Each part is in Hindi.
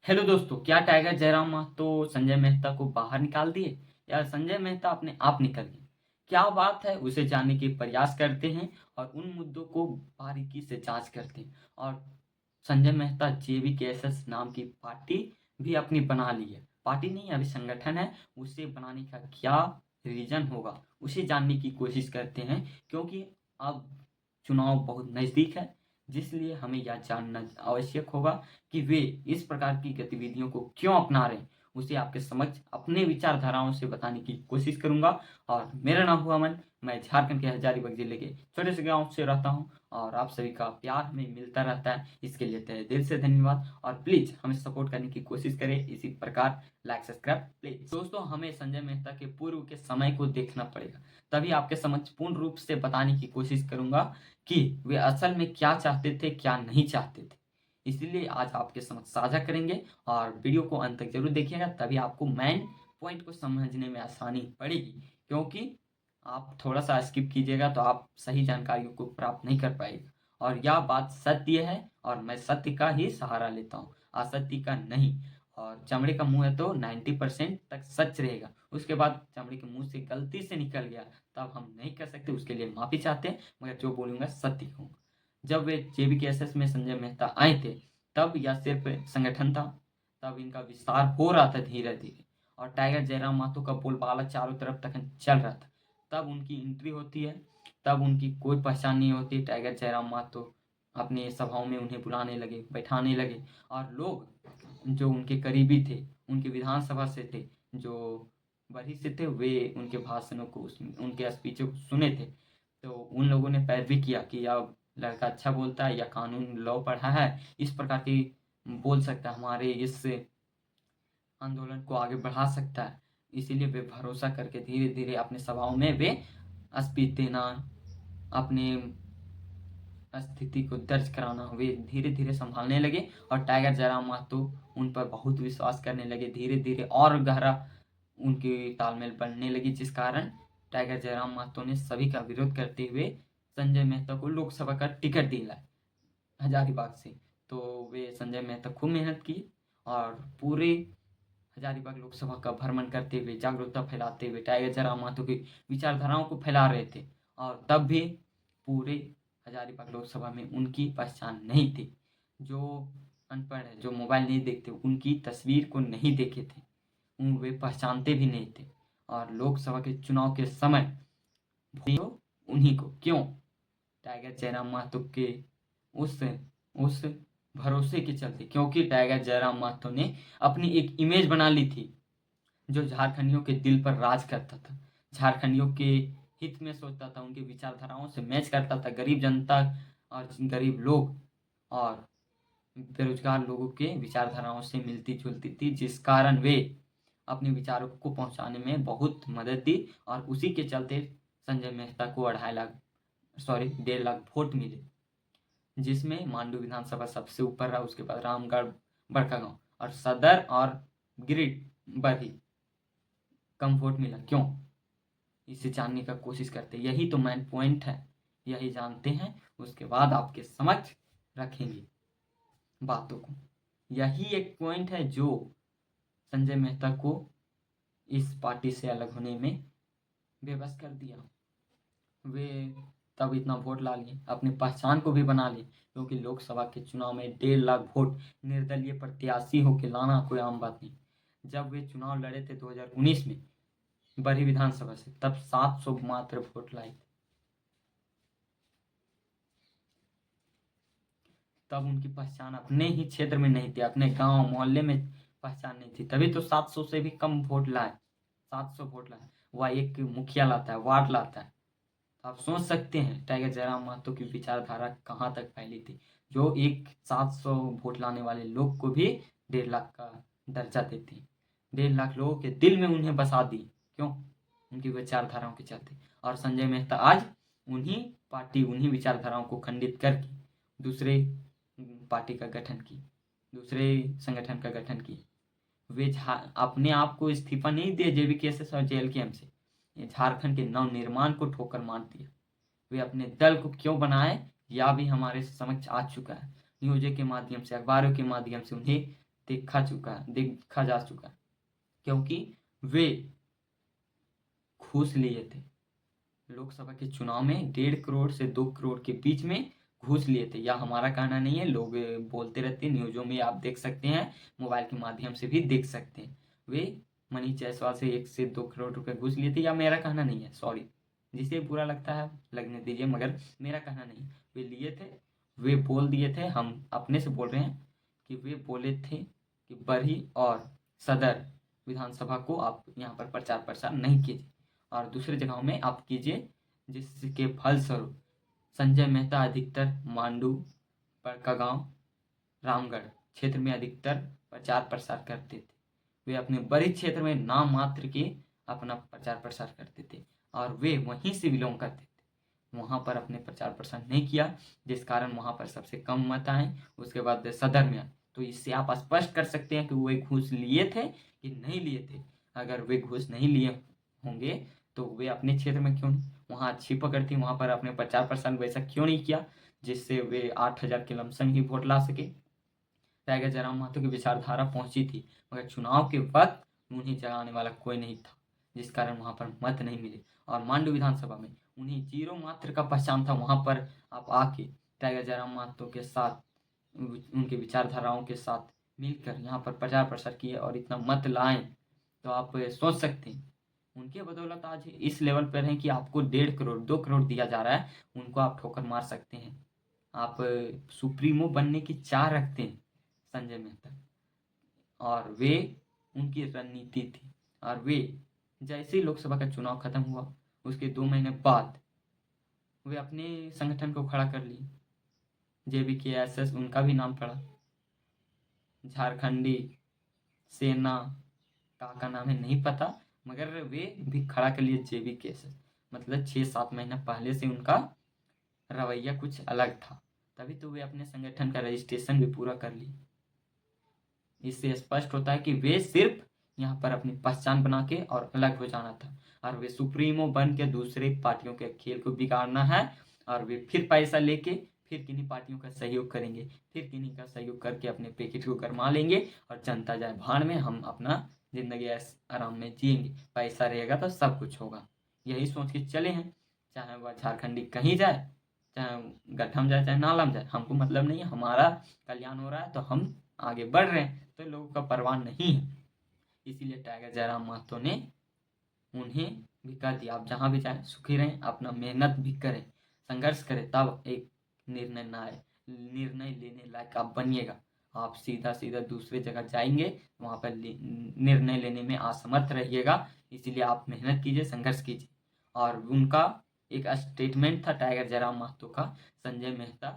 हेलो दोस्तों, क्या टाइगर जयराम महतो संजय मेहता को बाहर निकाल दिए या संजय मेहता अपने आप निकल गए? क्या बात है उसे जानने के प्रयास करते हैं और उन मुद्दों को बारीकी से जांच करते हैं। और संजय मेहता जेवीकेएसएस नाम की पार्टी भी अपनी बना ली है। पार्टी नहीं, अभी संगठन है। उसे बनाने का क्या रीजन होगा उसे जानने की कोशिश करते हैं, क्योंकि अब चुनाव बहुत नजदीक है। जिसलिए हमें यह जानना आवश्यक होगा कि वे इस प्रकार की गतिविधियों को क्यों अपना रहे हैं। उसे आपके समक्ष अपने विचारधाराओं से बताने की कोशिश करूंगा। और मेरा नाम हुआ अमन। मैं झारखंड के हजारीबाग जिले के छोटे से गांव से रहता हूं और आप सभी का प्यार हमें मिलता रहता है, इसके लिए तहे दिल से धन्यवाद। और प्लीज हमें सपोर्ट करने की कोशिश करें इसी प्रकार। Like subscribe please. दोस्तों, हमें संजय मेहता के पूर्व के समय को देखना पड़ेगा, तभी आपके समक्ष पूर्ण रूप से बताने की कोशिश करूंगा कि वे असल में क्या चाहते थे, क्या नहीं चाहते थे। इसीलिए आज आपके समक्ष साझा करेंगे और वीडियो को अंत तक जरूर देखिएगा, तभी आपको मेन पॉइंट को समझने में आसानी पड़ेगी। क्योंकि आप थोड़ा सा स्किप कीजिएगा तो आप सही जानकारियों को प्राप्त नहीं कर पाएगा। और यह बात सत्य है और मैं सत्य का ही सहारा लेता हूँ, असत्य का नहीं। और चमड़े का मुंह है तो 90% तक सच रहेगा, उसके बाद चमड़े के मुंह से गलती से निकल गया तब हम नहीं कर सकते, उसके लिए माफी चाहते हैं। मगर जो बोलूंगा सत्य कहूंगा। जब वे जेबीकेएसएस में संजय मेहता आए थे तब यह सिर्फ संगठन था। तब इनका विस्तार हो रहा था धीरे धीरे, और टाइगर जयराम महतो का बोलबाला चारों तरफ तक चल रहा था। तब उनकी एंट्री होती है, तब उनकी कोई पहचान नहीं होती। टाइगर जयराम महतो अपने सभाओं में उन्हें बुलाने लगे, बैठाने लगे, और लोग जो उनके करीबी थे, उनके विधानसभा से थे, जो बड़ी से थे, वे उनके भाषणों को उनके स्पीचों को सुने थे। तो उन लोगों ने पैरवी किया कि अब लड़का अच्छा बोलता है या कानून लॉ पढ़ा है, इस प्रकार की बोल सकता है, हमारे इस आंदोलन को आगे बढ़ा सकता है। इसीलिए वे भरोसा करके धीरे धीरे अपने सभाओं में वे स्पीच देना, अपने स्थिति को दर्ज कराना वे धीरे धीरे संभालने लगे। और टाइगर जयराम महतो उन पर बहुत विश्वास करने लगे। धीरे धीरे और गहरा उनकी तालमेल बनने लगी, जिस कारण टाइगर जयराम महतो ने सभी का विरोध करते हुए संजय मेहता को लोकसभा का टिकट दिलाया हजारीबाग से। तो वे संजय मेहता खूब मेहनत की और पूरे हजारीबाग लोकसभा का भ्रमण करते हुए, जागरूकता फैलाते हुए टाइगर जयराम महतो की विचारधाराओं को फैला रहे थे। और तब भी पूरे हजारीबाग लोकसभा में उनकी पहचान नहीं थी। जो अनपढ़ है, जो मोबाइल नहीं देखते, उनकी तस्वीर को नहीं देखे थे, वे पहचानते भी नहीं थे। और लोकसभा के चुनाव के समय उन्हीं को क्यों, टाइगर जयराम महतो के उस उस भरोसे के चलते, क्योंकि टाइगर जयराम महतो ने अपनी एक इमेज बना ली थी जो झारखंडियों के दिल पर राज करता था, झारखंडियों के हित में सोचता था, उनकी विचारधाराओं से मैच करता था। गरीब जनता और गरीब लोग और बेरोजगार लोगों के विचारधाराओं से मिलती जुलती थी, जिस कारण वे अपने विचारों को पहुंचाने में बहुत मदद दी। और उसी के चलते संजय मेहता को 1.5 लाख वोट मिले, जिसमें मांडू विधानसभा सबसे ऊपर रहा, उसके बाद रामगढ़, बड़कागांव और सदर और गिरिडीह बरही कम वोट मिला। क्यों, इसे जानने का कोशिश करते, यही तो मेन पॉइंट है। यही जानते हैं, उसके बाद आपके समक्ष रखेंगे बातों को। यही एक पॉइंट है जो संजय मेहता को इस पार्टी से अलग होने में बेबस कर दिया। वे तब इतना वोट ला लिए, अपनी पहचान को भी बना लिए, क्योंकि लोकसभा के चुनाव में 1.5 लाख वोट निर्दलीय प्रत्याशी होकर लाना कोई आम बात नहीं। जब वे चुनाव लड़े थे 2019 में बरही विधानसभा से, तब 700 मात्र वोट लाए थे। तब उनकी पहचान अपने ही क्षेत्र में नहीं थी, अपने गांव मोहल्ले में पहचान नहीं थी, तभी तो 700 से भी कम वोट लाए। 700 वोट लाए, वह एक मुखिया लाता है, वार्ड लाता है। आप सोच सकते हैं टाइगर जयराम महतो की विचारधारा कहाँ तक फैली थी, जो एक 700 वोट लाने वाले लोग को भी 1.5 लाख का दर्जा देती। 1.5 लाख लोगों के दिल में उन्हें बसा दी। क्यों, उनकी विचारधाराओं के चलते। और संजय मेहता आज उन्हीं विचारधाराओं को खंडित करके दूसरे पार्टी का गठन की, दूसरे संगठन का गठन की। वे अपने आप को इस्तीफा नहीं दिए जेबीकेएसएस और जेएलकेएम से, ये झारखंड के नव निर्माण को ठोकर मार दिया। वे अपने दल को क्यों बनाए, यह भी हमारे समक्ष आ चुका है। न्यूज़ के माध्यम से, अखबारों के माध्यम से उन्हें देखा जा चुका है, क्योंकि वे घूस लिए थे। लोकसभा के चुनाव में 1.5 करोड़ से 2 करोड़ के बीच में घूस लिए थे। यह हमारा कहना नहीं है, लोग बोलते रहते हैं, न्यूज़ों में आप देख सकते हैं, मोबाइल के माध्यम से भी देख सकते हैं। वे मनीष जायसवाल से 1 से 2 करोड़ रुपए घूस लिए थे। या मेरा कहना नहीं है, सॉरी, जिसे बुरा लगता है लगने दीजिए, मगर मेरा कहना नहीं, वे लिए थे। वे बोल दिए थे, हम अपने से बोल रहे हैं कि वे बोले थे कि बरही और सदर विधानसभा को आप यहाँ पर प्रचार प्रसार नहीं कीजिए और दूसरी जगहों में आप कीजिए, जिसके फलस्वरूप संजय मेहता अधिकतर मांडू, बड़कागांव, रामगढ़ क्षेत्र में अधिकतर प्रचार प्रसार करते थे। वे अपने बड़े क्षेत्र में नाम मात्र के अपना प्रचार प्रसार करते थे और वे वहीं से बिलोंग करते थे। वहाँ पर अपने प्रचार प्रसार नहीं किया, जिस कारण वहाँ पर सबसे कम मत आए। उसके बाद सदर में आए, तो इससे आप स्पष्ट कर सकते हैं कि वे घूस लिए थे कि नहीं लिए थे। अगर वे घूस नहीं लिए होंगे तो वे अपने क्षेत्र में क्यों वहाँ अच्छी पकड़ थी, वहाँ पर अपने प्रचार प्रसार वैसा क्यों नहीं किया जिससे वे 8,000 के लमसम ही वोट ला सके। टाइगर जयराम महतो की विचारधारा पहुंची थी, मगर चुनाव के वक्त उन्हें जगाने वाला कोई नहीं था, जिस कारण वहां पर मत नहीं मिले। और मांडू विधानसभा में उन्हें 0 मात्र का पहचान था। वहां पर आप आके टाइगर जयराम महतो के साथ, उनके विचारधाराओं के साथ मिलकर यहाँ पर प्रचार प्रसार किए और इतना मत लाएं, तो आप सोच सकते हैं उनके बदौलत आज इस लेवल पर हैं कि आपको 1.5 करोड़ 2 करोड़ दिया जा रहा है, उनको आप ठोकर मार सकते हैं। आप सुप्रीमो बनने की चाह रखते हैं संजय मेहता, और वे उनकी रणनीति थी। और वे जैसे ही लोकसभा का चुनाव खत्म हुआ उसके 2 महीने बाद वे अपने संगठन को खड़ा कर लिए। JVKSS उनका भी नाम पड़ा, झारखंडी सेना का नाम है नहीं पता, मगर वे भी खड़ा कर लिए JVKSS। मतलब 6-7 महीना पहले से उनका रवैया कुछ अलग था, तभी तो वे अपने संगठन का रजिस्ट्रेशन भी पूरा कर लिए। इससे स्पष्ट होता है कि वे सिर्फ यहाँ पर अपनी पहचान बना के और अलग हो जाना था, और वे सुप्रीमो बन के दूसरे पार्टियों के खेल को बिगाड़ना है, और वे फिर पैसा लेके फिर किन्हीं पार्टियों का सहयोग करेंगे, फिर किन्हीं का सहयोग करके अपने पैकेट को गरमा लेंगे और जनता जाए भाड़ में, हम अपना जिंदगी ऐसे आराम में जिएंगे, पैसा रहेगा तो सब कुछ होगा। यही सोच के चले हैं, चाहे वह झारखंडी कहीं जाए, चाहे गठम जाए, चाहे नालम जाए, हमको मतलब नहीं है, हमारा कल्याण हो रहा है तो हम आगे बढ़ रहे हैं, तो लोगों का परवाह नहीं है। इसीलिए टाइगर जयराम महतो ने उन्हें भी कह दिया, आप जहाँ भी जाएं सुखी रहें, अपना मेहनत भी करें, संघर्ष करें, तब एक निर्णय ना आए, निर्णय लेने लायक आप बनिएगा। आप सीधा सीधा दूसरे जगह जाएंगे, वहाँ पर निर्णय लेने में असमर्थ रहिएगा। इसीलिए आप मेहनत कीजिए, संघर्ष कीजिए। और उनका एक स्टेटमेंट था टाइगर जयराम महतो का, संजय मेहता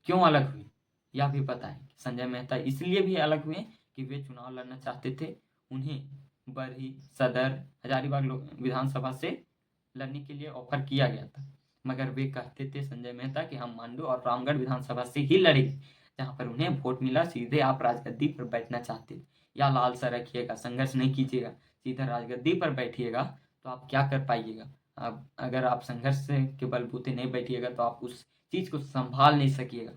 क्यों अलग हुए यह भी पता है। संजय मेहता इसलिए भी अलग हुए कि वे चुनाव लड़ना चाहते थे, उन्हें बरही, सदर, हजारीबाग विधानसभा से लड़ने के लिए ऑफर किया गया था, मगर वे कहते थे संजय मेहता कि हम मांडू और रामगढ़ विधानसभा से ही लड़ेंगे, जहाँ पर उन्हें वोट मिला। सीधे आप राजगद्दी पर बैठना चाहते थे, या लालसा रखिएगा, संघर्ष नहीं कीजिएगा, सीधा राजगद्दी पर बैठिएगा, तो आप क्या कर पाइएगा। अब अगर आप संघर्ष के बलबूते नहीं बैठिएगा तो आप उस चीज़ को संभाल नहीं सकिएगा।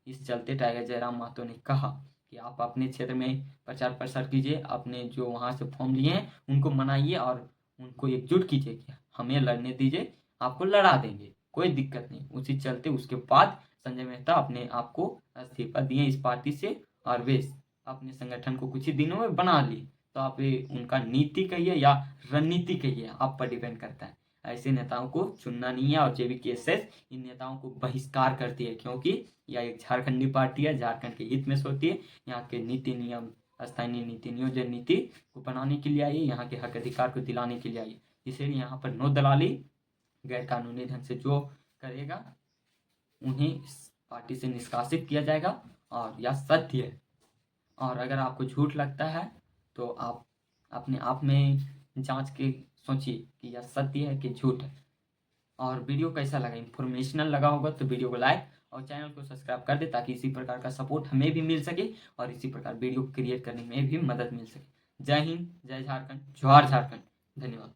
इस चलते टाइगर जयराम महतो ने कहा कि आप अपने क्षेत्र में प्रचार प्रसार कीजिए, अपने जो वहाँ से फॉर्म लिए हैं उनको मनाइए और उनको एकजुट कीजिए कि हमें लड़ने दीजिए, आपको लड़ा देंगे, कोई दिक्कत नहीं। उसी चलते उसके बाद संजय मेहता अपने आप को इस्तीफा दिए इस पार्टी से, और वे अपने संगठन को कुछ ही दिनों में बना लिए। तो आप उनका नीति कहिए या रणनीति कहिए, आप पर डिपेंड करता है। ऐसे नेताओं को चुनना नहीं है, और JVKSS इन नेताओं को बहिष्कार करती है, क्योंकि यह एक झारखंडी पार्टी है, झारखंड के हित में सोचती है, यहाँ के नीति नियम, स्थानीय नीति नियोजन नीति को बनाने के लिए आई है, यहाँ के हक अधिकार को दिलाने के लिए आई है। इसलिए यहाँ पर नो दलाली, गैर कानूनी ढंग से जो करेगा उन्हें इस पार्टी से निष्कासित किया जाएगा, और यह सत्य है। और अगर आपको झूठ लगता है तो आप अपने आप में जांच के सोचिए कि यह सत्य है कि झूठ है। और वीडियो कैसा लगा, इंफॉर्मेशनल लगा होगा तो वीडियो को लाइक और चैनल को सब्सक्राइब कर दे, ताकि इसी प्रकार का सपोर्ट हमें भी मिल सके और इसी प्रकार वीडियो क्रिएट करने में भी मदद मिल सके। जय हिंद, जय झारखंड, जोहार झारखंड, धन्यवाद।